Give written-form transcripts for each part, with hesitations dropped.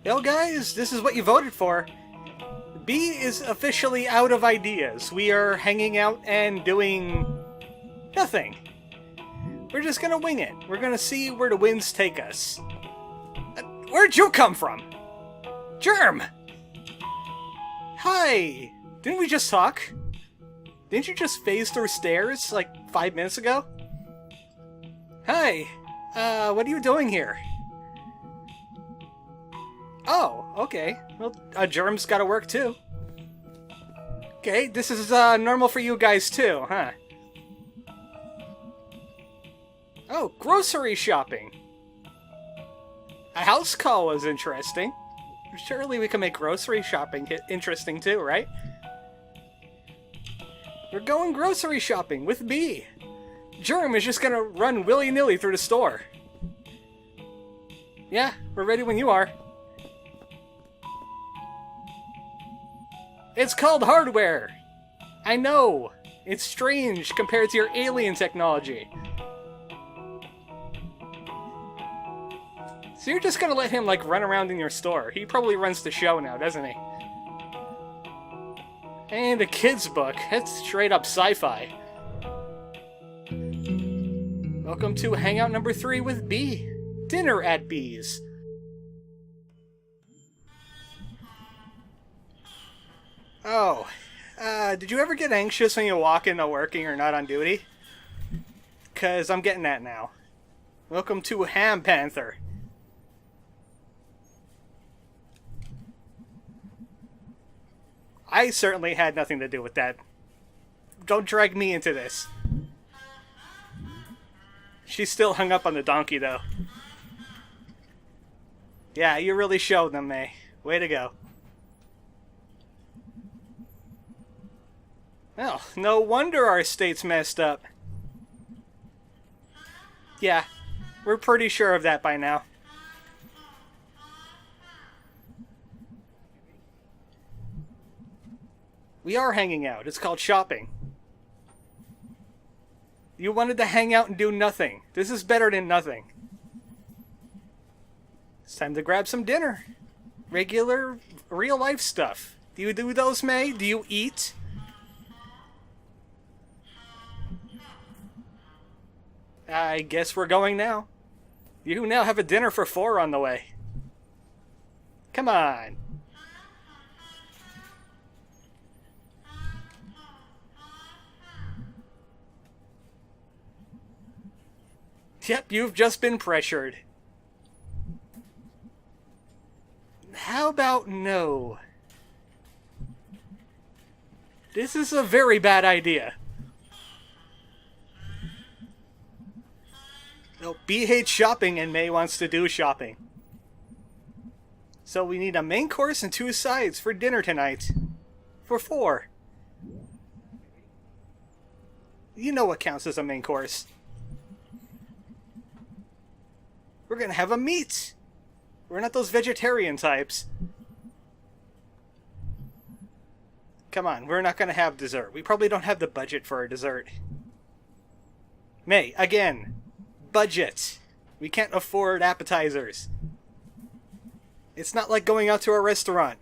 Yo guys, this is what you voted for. B is officially out of ideas. We are hanging out and doing nothing. We're just gonna wing it. We're gonna see where the winds take us. Where'd you come from? Germ! Hi! Didn't we just talk? Didn't you just phase through stairs like 5 minutes ago? Hi! What are you doing here? Oh, okay. Well, Germ's gotta work too. Okay, this is normal for you guys too, huh? Oh, grocery shopping. A house call was interesting. Surely we can make grocery shopping interesting too, right? We're going grocery shopping with B. Germ is just gonna run willy-nilly through the store. Yeah, we're ready when you are. It's called hardware! I know! It's strange compared to your alien technology. So you're just gonna let him, like, run around in your store. He probably runs the show now, doesn't he? And a kid's book. That's straight up sci-fi. Welcome to Hangout number 3 with B. Dinner at B's. Oh, did you ever get anxious when you walk into working or not on duty? 'Cause I'm getting that now. Welcome to Ham Panther. I certainly had nothing to do with that. Don't drag me into this. She's still hung up on the donkey, though. Yeah, you really showed them, May. Way to go. Well, no wonder our state's messed up. Yeah, we're pretty sure of that by now. We are hanging out. It's called shopping. You wanted to hang out and do nothing. This is better than nothing. It's time to grab some dinner. Regular, real-life stuff. Do you do those, May? Do you eat? I guess we're going now. You now have a dinner for 4 on the way. Come on. Yep, you've just been pressured. How about no? This is a very bad idea. No, B hates shopping and May wants to do shopping. So we need a main course and 2 sides for dinner tonight. For 4. You know what counts as a main course. We're gonna have a meat! We're not those vegetarian types. Come on, we're not gonna have dessert. We probably don't have the budget for a dessert. May, again. Budget. We can't afford appetizers. It's not like going out to a restaurant.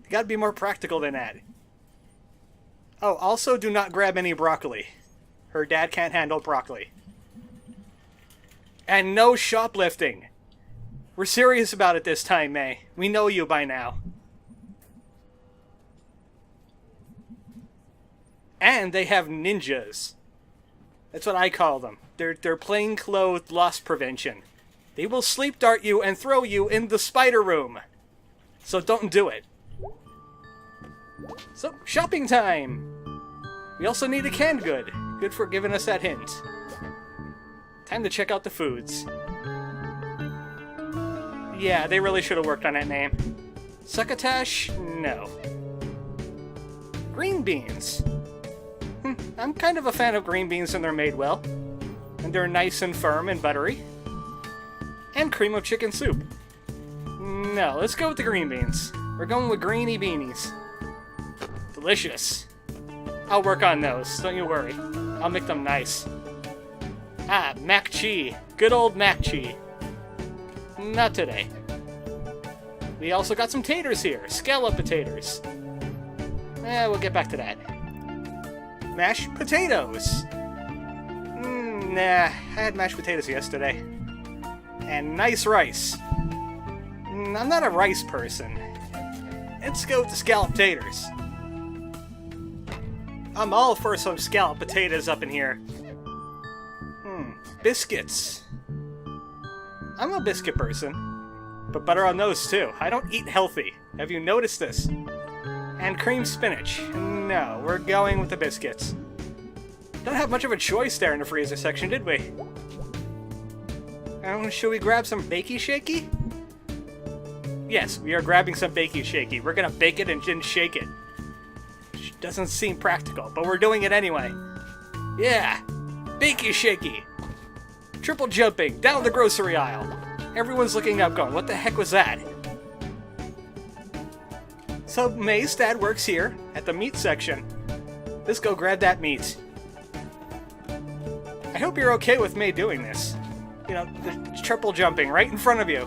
You gotta be more practical than that. Oh, also do not grab any broccoli. Her dad can't handle broccoli. And no shoplifting. We're serious about it this time, May. We know you by now. And they have ninjas. That's what I call them. They're plainclothed loss prevention. They will sleep dart you and throw you in the spider room. So don't do it. So, shopping time! We also need a canned good. Good for giving us that hint. Time to check out the foods. Yeah, they really should have worked on that name. Succotash? No. Green beans. I'm kind of a fan of green beans when they're made well. And they're nice and firm and buttery. And cream of chicken soup. No, let's go with the green beans. We're going with greeny beanies. Delicious. I'll work on those, don't you worry. I'll make them nice. Ah, mac chee. Good old mac chee. Not today. We also got some taters here. Scallop potatoes. We'll get back to that. Mashed potatoes. Nah, I had mashed potatoes yesterday. And nice rice. I'm not a rice person. Let's go with the scallop taters. I'm all for some scallop potatoes up in here. Biscuits. I'm a biscuit person. But butter on those too. I don't eat healthy. Have you noticed this? And cream spinach. No, we're going with the biscuits. Don't have much of a choice there in the freezer section, did we? Should we grab some bakey shaky? Yes, we are grabbing some bakey shaky. We're gonna bake it and then shake it. Which doesn't seem practical, but we're doing it anyway. Yeah! Bakey shaky! Triple jumping down the grocery aisle. Everyone's looking up going, what the heck was that? So May's dad works here at the meat section. Let's go grab that meat. I hope you're okay with May doing this. You know, the triple jumping right in front of you.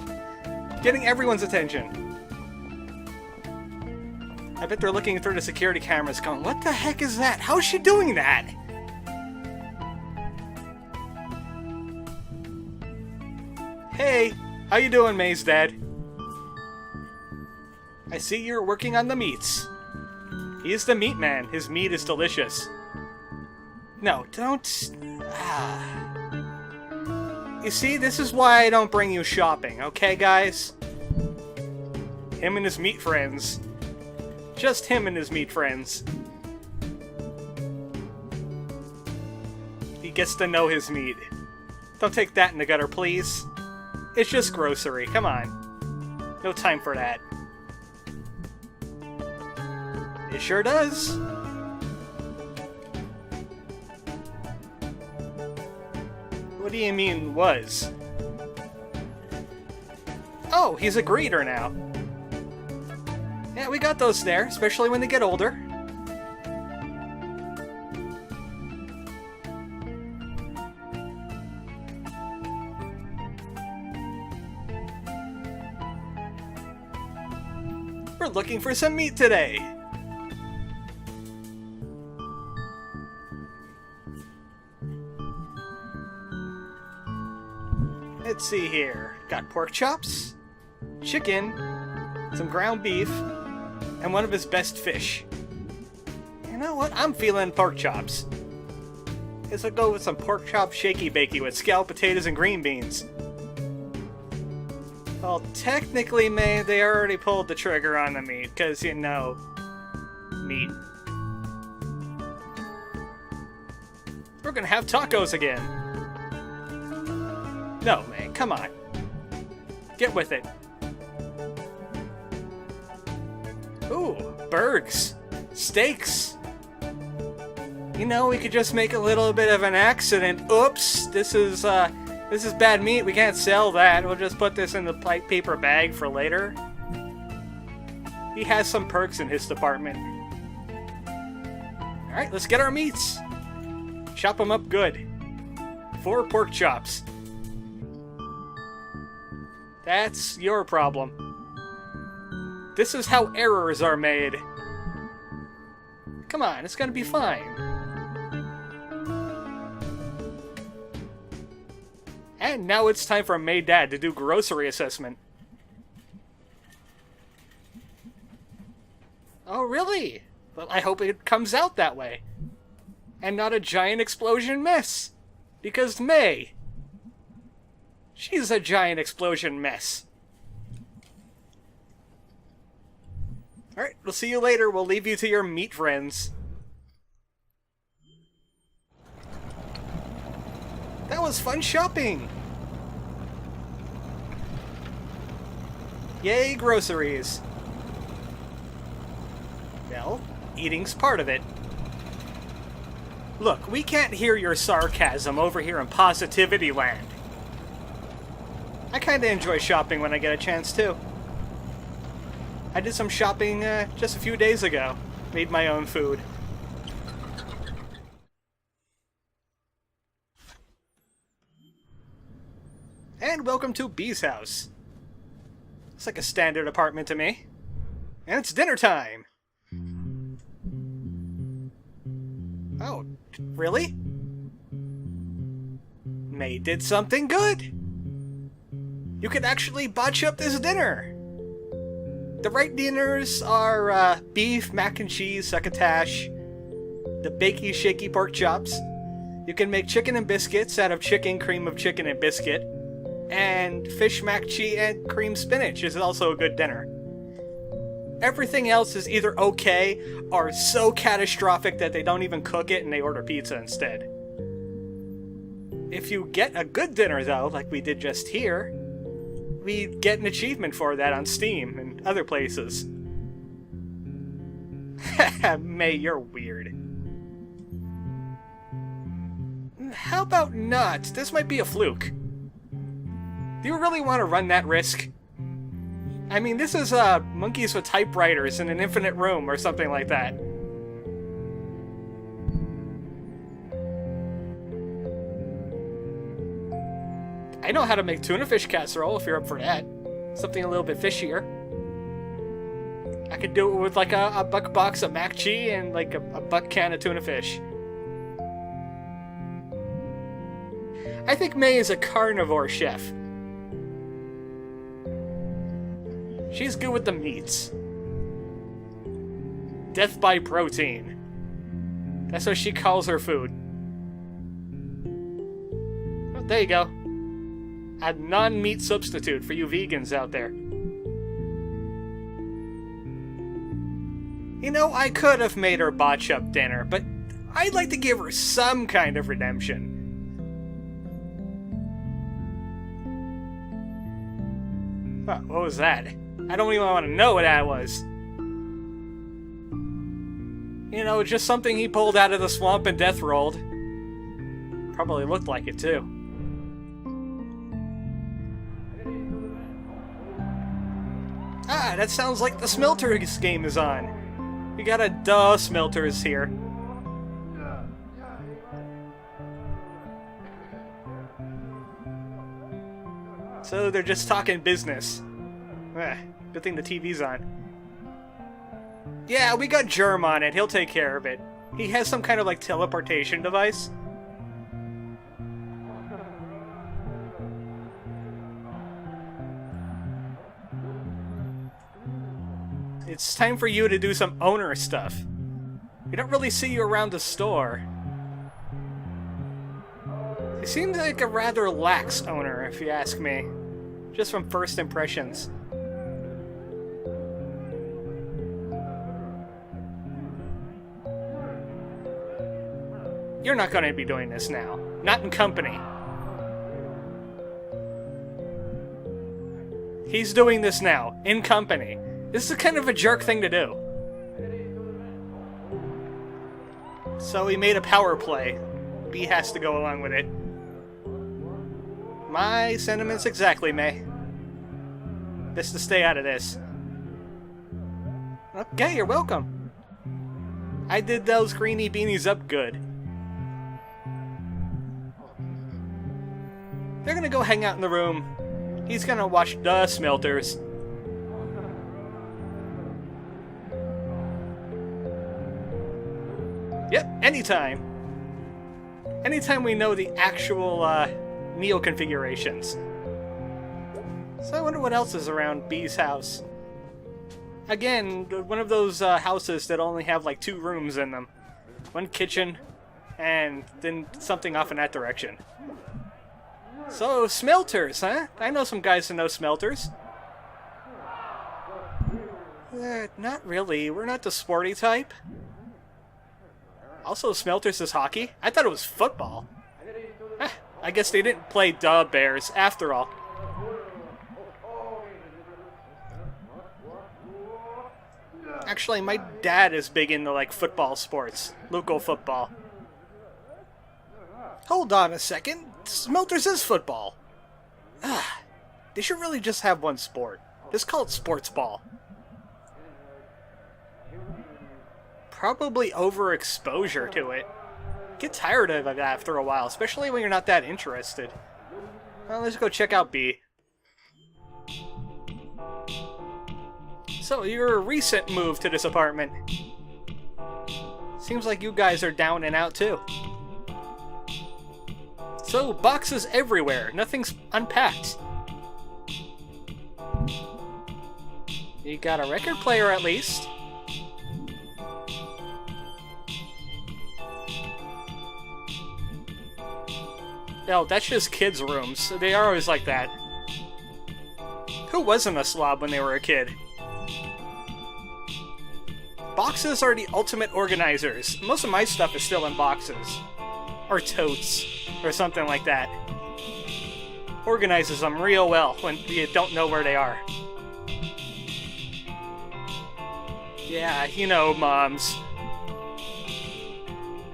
Getting everyone's attention. I bet they're looking through the security cameras going, what the heck is that? How is she doing that? Hey, how you doing, May's dad? I see you're working on the meats. He is the meat man. His meat is delicious. No, don't... You see, this is why I don't bring you shopping, okay, guys? Him and his meat friends. Just him and his meat friends. He gets to know his meat. Don't take that in the gutter, please. It's just grocery, come on. No time for that. It sure does. What do you mean, was? Oh, he's a greeter now. Yeah, we got those there, especially when they get older. We're looking for some meat today. Let's see here. Got pork chops, chicken, some ground beef, and one of his best fish. You know what? I'm feeling pork chops. Guess I'll go with some pork chop shaky bakey with scalloped potatoes and green beans. Well, technically, May, they already pulled the trigger on the meat, because, you know, meat. We're gonna have tacos again. No, May, come on. Get with it. Ooh, burgers. Steaks. You know, we could just make a little bit of an accident. Oops, this is bad meat. We can't sell that. We'll just put this in the paper bag for later. He has some perks in his department. Alright, let's get our meats. Chop them up good. 4 pork chops. That's your problem. This is how errors are made. Come on, it's gonna be fine. And now it's time for May Dad to do grocery assessment. Oh, really? Well, I hope it comes out that way. And not a giant explosion mess. Because May... she's a giant explosion mess. Alright, we'll see you later. We'll leave you to your meat friends. That was fun shopping! Yay, groceries! Well, eating's part of it. Look, we can't hear your sarcasm over here in Positivity Land. I kinda enjoy shopping when I get a chance, too. I did some shopping just a few days ago. Made my own food. And welcome to Bee's house. Looks like a standard apartment to me. And it's dinner time! Oh, really? May did something good! You could actually botch up this dinner! The right dinners are beef, mac and cheese, succotash, the bakey shaky pork chops. You can make chicken and biscuits out of chicken, cream of chicken, and biscuit. And fish mac cheese and cream spinach is also a good dinner. Everything else is either okay or so catastrophic that they don't even cook it and they order pizza instead. If you get a good dinner though, like we did just here, we get an achievement for that on Steam and other places. May, you're weird. How about not? This might be a fluke. Do you really want to run that risk? I mean, this is monkeys with typewriters in an infinite room or something like that. I know how to make tuna fish casserole if you're up for that. Something a little bit fishier. I could do it with like a buck box of mac cheese and like a buck can of tuna fish. I think May is a carnivore chef. She's good with the meats. Death by protein. That's what she calls her food. Oh, there you go. A non-meat substitute for you vegans out there. You know, I could have made her botch up dinner, but I'd like to give her some kind of redemption. What was that? I don't even want to know what that was. You know, just something he pulled out of the swamp and death rolled. Probably looked like it, too. Ah, that sounds like the Smelters game is on. We got a duh Smelters here. So they're just talking business. Good thing the TV's on. Yeah, we got Germ on it. He'll take care of it. He has some kind of like teleportation device. It's time for you to do some owner stuff. We don't really see you around the store. He seems like a rather lax owner, if you ask me. Just from first impressions. You're not going to be doing this now. Not in company. He's doing this now, in company. This is kind of a jerk thing to do. So he made a power play. B has to go along with it. My sentiments exactly, May. Best to stay out of this. Okay, you're welcome. I did those greeny beanies up good. They're gonna go hang out in the room. He's gonna watch the Smelters. Yep, anytime. Anytime we know the actual Neo configurations. So I wonder what else is around B's house. Again, one of those houses that only have like 2 rooms in them. One kitchen, and then something off in that direction. So, Smelters, huh? I know some guys who know Smelters. Not really. We're not the sporty type. Also, Smelters is hockey. I thought it was football. I guess they didn't play the Bears after all. Actually, my dad is big into, like, football sports. Local football. Hold on a second. Smelters is football. They should really just have one sport. Just call it sports ball. Probably overexposure to it. Get tired of it after a while, especially when you're not that interested. Well, let's go check out B. So, your recent move to this apartment. Seems like you guys are down and out too. So, boxes everywhere. Nothing's unpacked. You got a record player at least. No, that's just kids' rooms. They are always like that. Who wasn't a slob when they were a kid? Boxes are the ultimate organizers. Most of my stuff is still in boxes. Or totes. Or something like that. Organizes them real well when you don't know where they are. Yeah, you know, moms.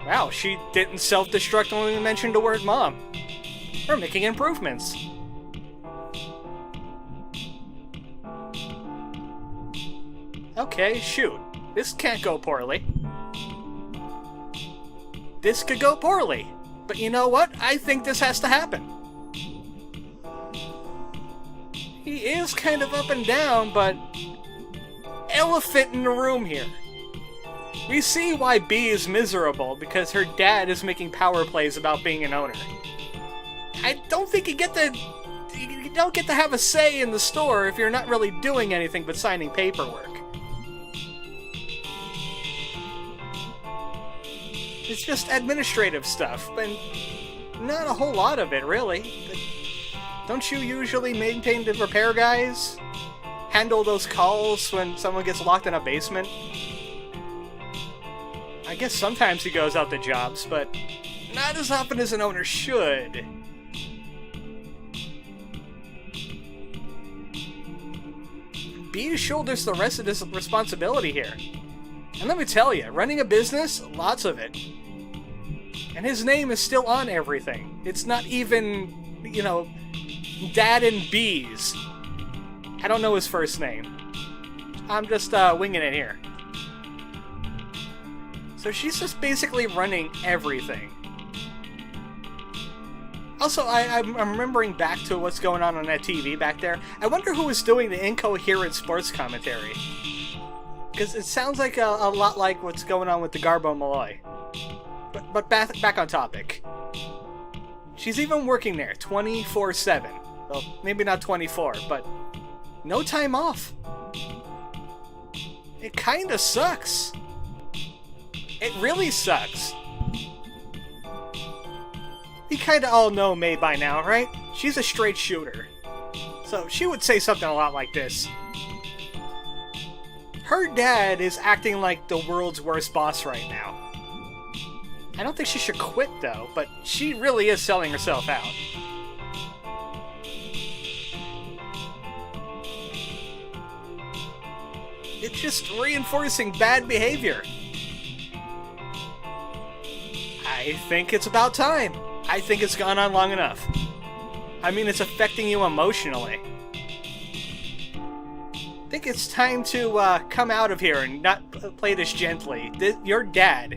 Wow, she didn't self-destruct when we mentioned the word mom. We're making improvements. Okay, shoot. This can't go poorly. This could go poorly. But you know what? I think this has to happen. He is kind of up and down, but... elephant in the room here. We see why B is miserable, because her dad is making power plays about being an owner. I don't think you don't get to have a say in the store if you're not really doing anything but signing paperwork. It's just administrative stuff, and not a whole lot of it, really. Don't you usually maintain the repair guys? Handle those calls when someone gets locked in a basement? I guess sometimes he goes out to jobs, but not as often as an owner should. B shoulders the rest of this responsibility here. And let me tell you, running a business, lots of it. And his name is still on everything. It's not even, you know, Dad and B's. I don't know his first name. I'm just winging it here. So she's just basically running everything. Also, I'm remembering back to what's going on that TV back there. I wonder who was doing the incoherent sports commentary. Because it sounds like a lot like what's going on with the Garbo Malloy. But back on topic. She's even working there 24/7. Well, maybe not 24, but no time off. It kinda sucks. It really sucks. You kinda all know May by now, right? She's a straight shooter. So she would say something a lot like this. Her dad is acting like the world's worst boss right now. I don't think she should quit though, but she really is selling herself out. It's just reinforcing bad behavior. I think it's about time. I think it's gone on long enough. I mean, it's affecting you emotionally. I think it's time to come out of here and not play this gently. Your dad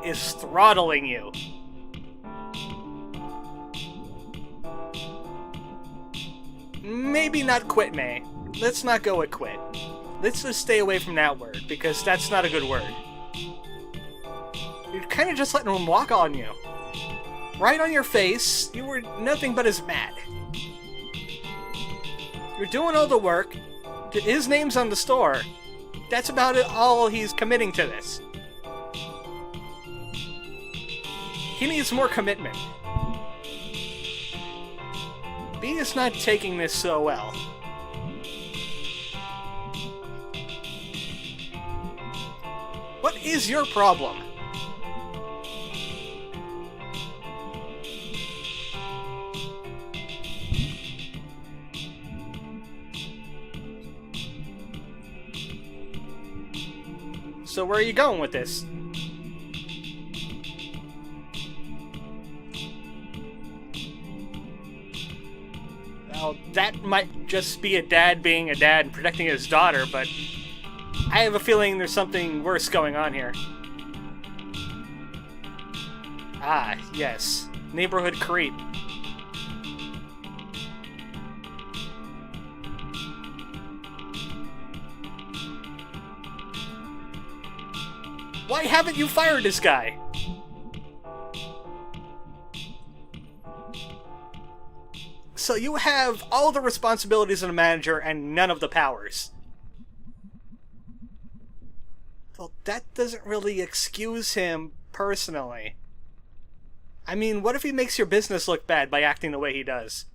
is throttling you. Maybe not quit, May. Let's not go with quit. Let's just stay away from that word, because that's not a good word. You're kind of just letting him walk on you. Right on your face, you were nothing but as mad. You're doing all the work. His name's on the store. That's about it, all he's committing to this. He needs more commitment. B is not taking this so well. What is your problem? So where are you going with this? Well, that might just be a dad being a dad and protecting his daughter, but I have a feeling there's something worse going on here. Ah, yes. Neighborhood creep. Why haven't you fired this guy? So you have all the responsibilities of a manager and none of the powers. Well, that doesn't really excuse him personally. I mean, what if he makes your business look bad by acting the way he does?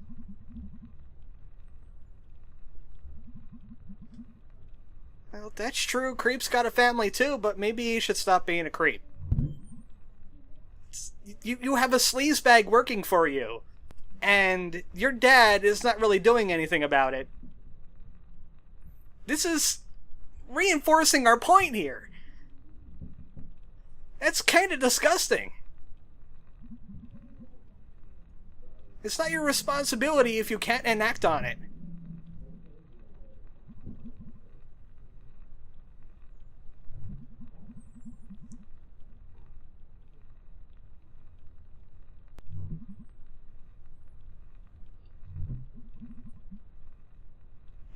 Well, that's true. Creep's got a family too, but maybe he should stop being a creep. You have a sleazebag working for you, and your dad is not really doing anything about it. This is reinforcing our point here. That's kind of disgusting. It's not your responsibility if you can't enact on it.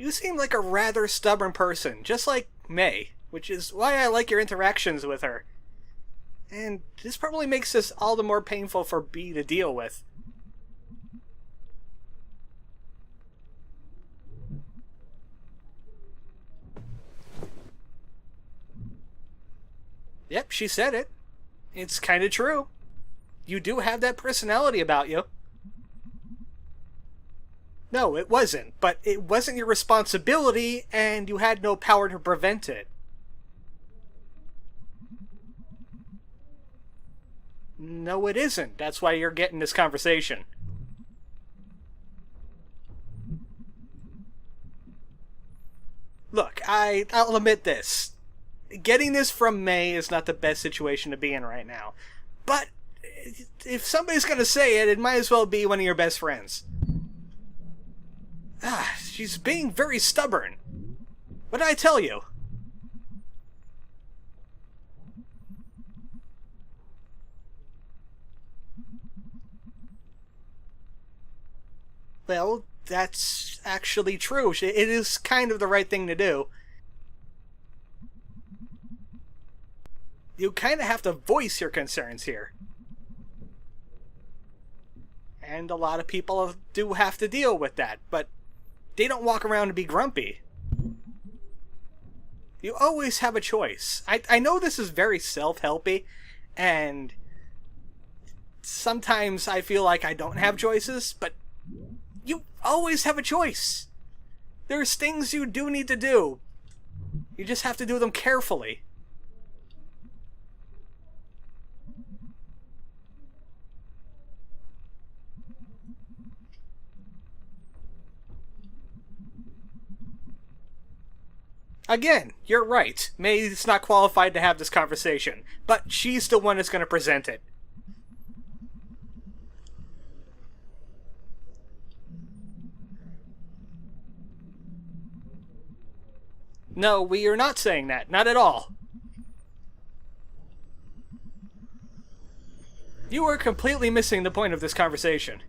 You seem like a rather stubborn person, just like May, which is why I like your interactions with her. And this probably makes this all the more painful for B to deal with. Yep, she said it. It's kind of true. You do have that personality about you. No, it wasn't. But it wasn't your responsibility, and you had no power to prevent it. No, it isn't. That's why you're getting this conversation. Look, I'll admit this. Getting this from May is not the best situation to be in right now. But if somebody's going to say it, it might as well be one of your best friends. She's being very stubborn. What did I tell you? Well, that's actually true. It is kind of the right thing to do. You kind of have to voice your concerns here. And a lot of people do have to deal with that, but they don't walk around and be grumpy. You always have a choice. I know this is very self-helpy, and sometimes I feel like I don't have choices, but you always have a choice. There's things you do need to do. You just have to do them carefully. Again, you're right. May's not qualified to have this conversation, but she's the one that's going to present it. No, we are not saying that. Not at all. You are completely missing the point of this conversation.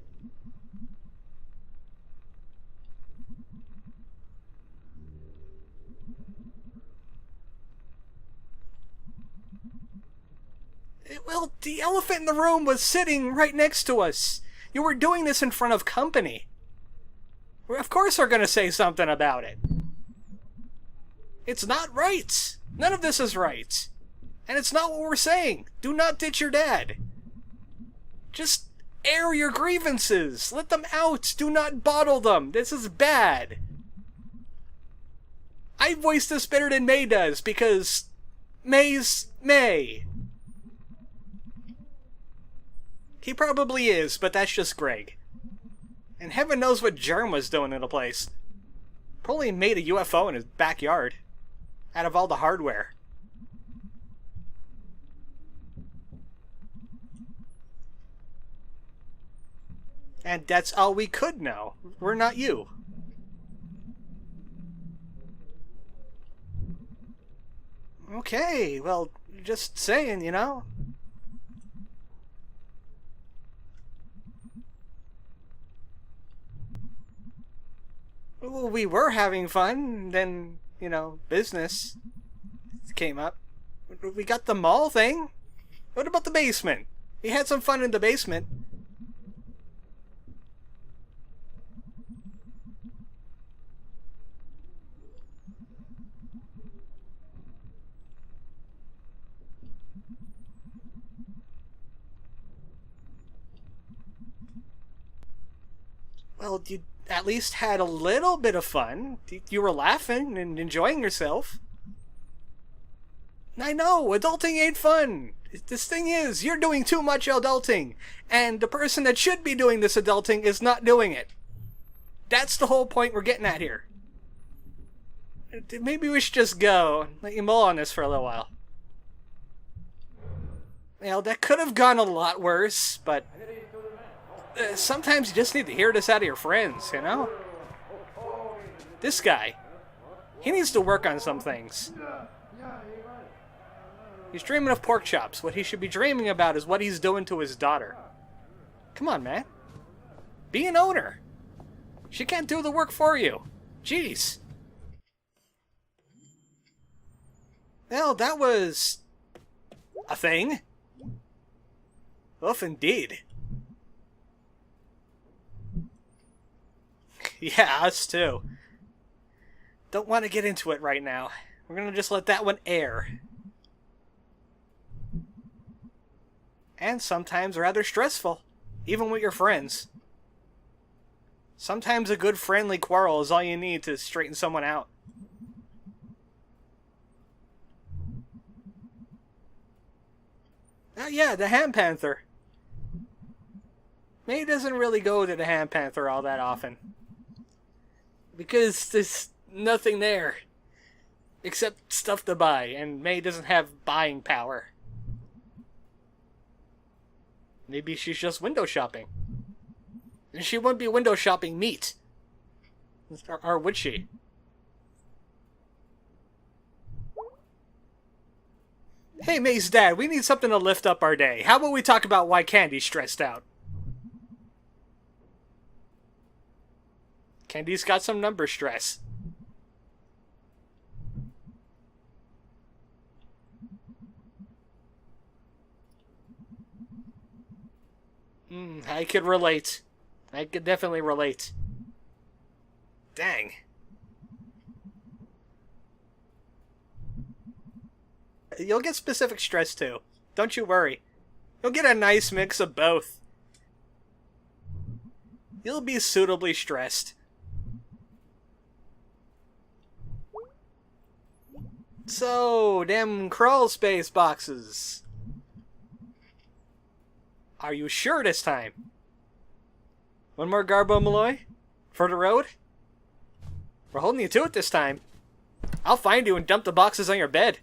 Well, the elephant in the room was sitting right next to us. You were doing this in front of company. Of course we're going to say something about it. It's not right. None of this is right. And it's not what we're saying. Do not ditch your dad. Just air your grievances. Let them out. Do not bottle them. This is bad. I voice this better than May does because May's May. He probably is, but that's just Greg. And heaven knows what Germ was doing in the place. Probably made a UFO in his backyard. Out of all the hardware. And that's all we could know. We're not you. Okay, well, just saying, you know? Well, we were having fun, then, you know, business came up. We got the mall thing. What about the basement? We had some fun in the basement. Well, you at least had a little bit of fun. You were laughing and enjoying yourself. I know, adulting ain't fun. This thing is, you're doing too much adulting. And the person that should be doing this adulting is not doing it. That's the whole point we're getting at here. Maybe we should just go and let you mull on this for a little while. Well, that could have gone a lot worse, but sometimes you just need to hear this out of your friends, you know? This guy, he needs to work on some things. He's dreaming of pork chops. What he should be dreaming about is what he's doing to his daughter. Come on, man. Be an owner. She can't do the work for you. Jeez. Well, that was a thing. Oof, indeed. Yeah, us too. Don't want to get into it right now. We're gonna just let that one air. And sometimes rather stressful, even with your friends. Sometimes a good friendly quarrel is all you need to straighten someone out. Yeah, the Ham Panther. May doesn't really go to the Ham Panther all that often. Because there's nothing there. Except stuff to buy, and May doesn't have buying power. Maybe she's just window shopping. And she wouldn't be window shopping meat. Or would she? Hey, May's dad, we need something to lift up our day. How about we talk about why Candy's stressed out? Candy's got some number stress. I could relate. I could definitely relate. Dang. You'll get specific stress too. Don't you worry. You'll get a nice mix of both. You'll be suitably stressed. So, them crawl space boxes. Are you sure this time? One more Garbo Malloy? For the road? We're holding you to it this time. I'll find you and dump the boxes on your bed.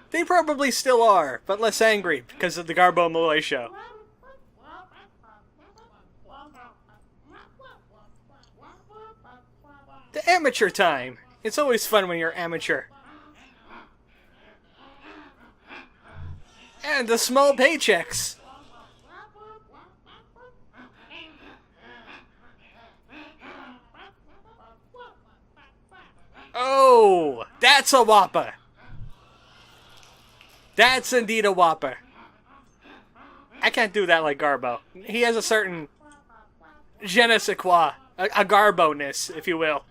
They probably still are, but less angry because of the Garbo Malloy show. The amateur time. It's always fun when you're amateur. And the small paychecks. Oh, that's a whopper. That's indeed a whopper. I can't do that like Garbo. He has a certain je ne sais quoi, a Garbo-ness, if you will.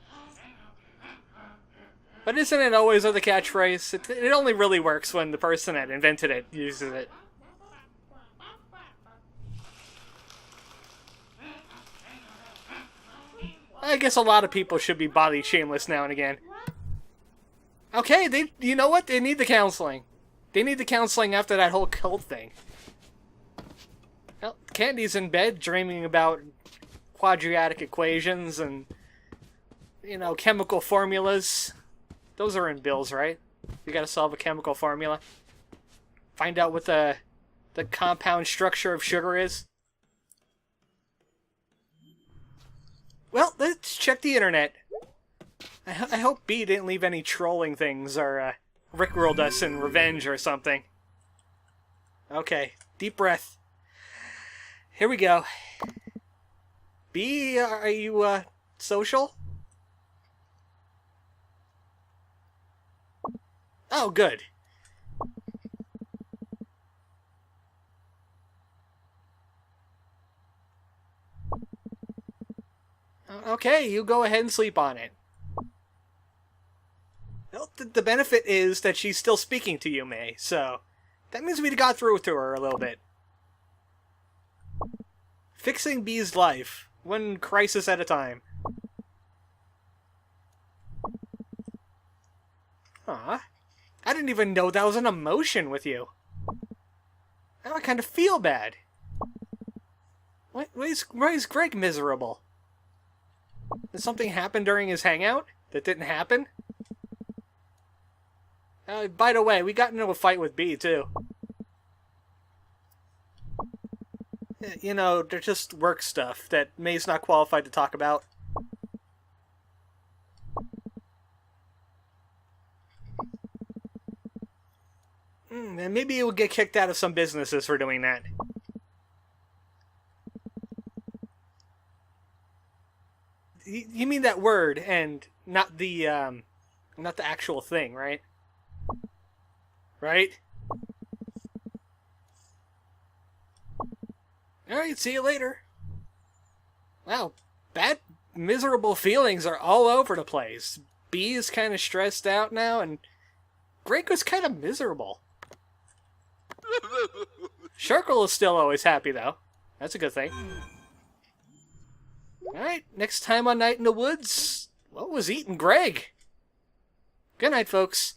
But isn't it always with the catchphrase? It only really works when the person that invented it uses it. I guess a lot of people should be body shameless now and again. Okay, you know what? They need the counseling. They need the counseling after that whole cult thing. Well, Candy's in bed dreaming about quadratic equations and, you know, chemical formulas. Those are in bills, right? You gotta solve a chemical formula. Find out what the the compound structure of sugar is? Well, let's check the internet. I hope B didn't leave any trolling things or rickrolled us in revenge or something. Okay, deep breath. Here we go. B, are you social? Oh, good. Okay, you go ahead and sleep on it. Well, the benefit is that she's still speaking to you, May, so that means we got through to her a little bit. Fixing B's life, one crisis at a time. Aw, I didn't even know that was an emotion with you. Now I kind of feel bad. Why is Greg miserable? Did something happen during his hangout that didn't happen? By the way, we got into a fight with B, too. You know, they're just work stuff that May's not qualified to talk about. And maybe you'll get kicked out of some businesses for doing that. You mean that word and not the actual thing, right? Right? Alright, see you later. Wow, bad, miserable feelings are all over the place. B is kind of stressed out now, and Greg was kind of miserable. Sharkle is still always happy, though. That's a good thing. Alright, next time on Night in the Woods, what was eating Greg? Good night, folks.